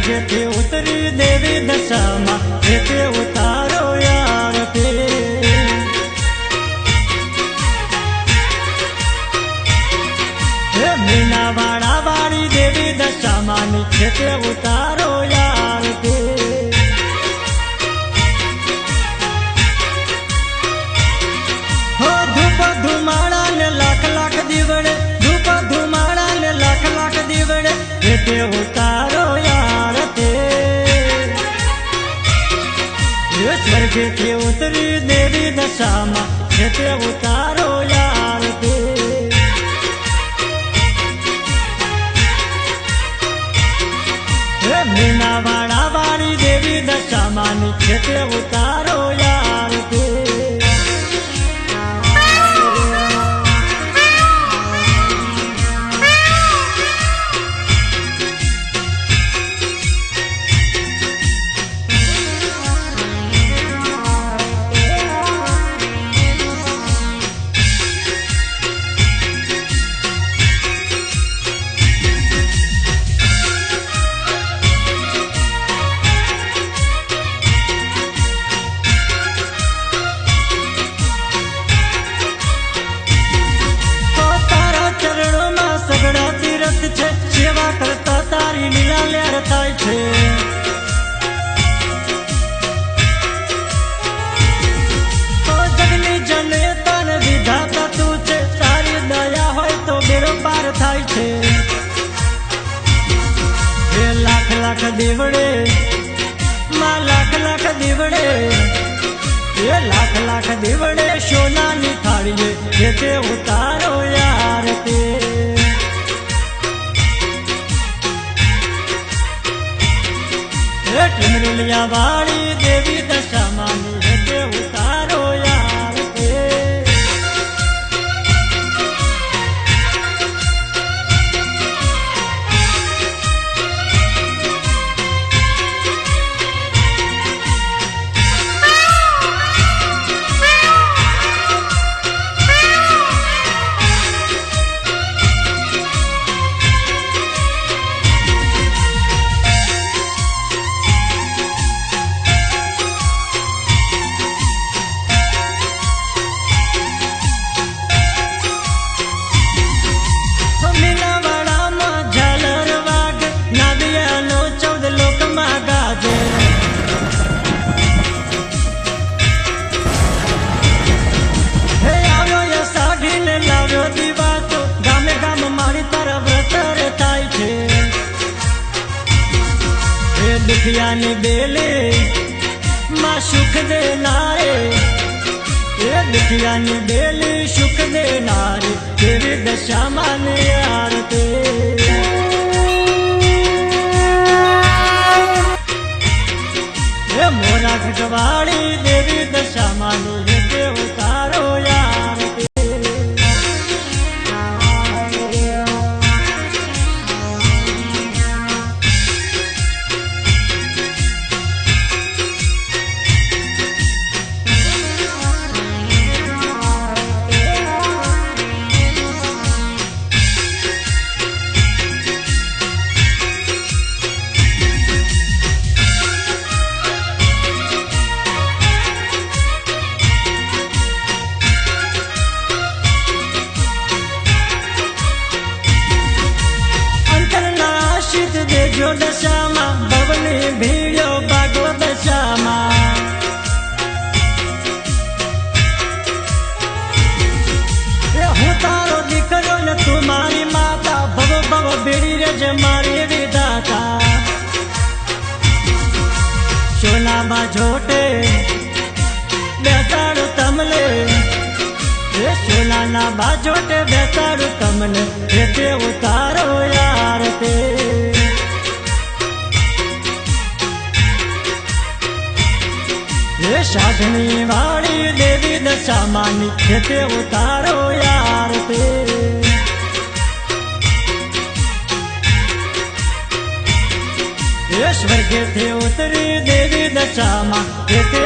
स्वर्गे थी उतरी देवी दशा थे उतारो यार ते मीना वाड़ा वाड़ी देवी दशा थे उतारो यार ते हो धूप धुमाड़ा ने लाख लाख दीवड़े धूप धुमाड़ा ने लाख लाख दीवड़े थे उतारो यार ते स्वर्गे थी उतरी देवी दशा थे उतारो यार ते मीना वाड़ा वाड़ी देवी दशा थे उतारो यार ते सेवा करता तारी लीला ल्यार थाय छे तो जगनी जनेता ने विधाता तू छे तारी दया होय तो बेरो पार थाय छे ये लाख लाख दीवड़े मां लाख लाख दीवड़े ये लाख लाख दीवड़े सोना नी थाळीए ते उतारो यार ते टिमरलिया वाली देवी दशा थे उतारो यार ते दुखिया ने बेले मां सुख दे नारे ये दुखिया ने बेले सुख दे नारे तेरी दशा माने यार ते ये मोरा घटवाड़ी देवी दशा माने ते उतारो यार ते देजो दशा भवनी भीड़ो भागो दशा हूँ तारो दीकरो ने तुम्हारी माता भव भव बेड़ी रज मारी विधाता सोना मां झोटे बेताड़ो तमले सोना ना बाजोटे बेताड़ो तमले ते उतारो यार ते ये साधनी वाली देवी दशा थे उतारो यार ते ये स्वर्गे थे उतरी देवी दशा थे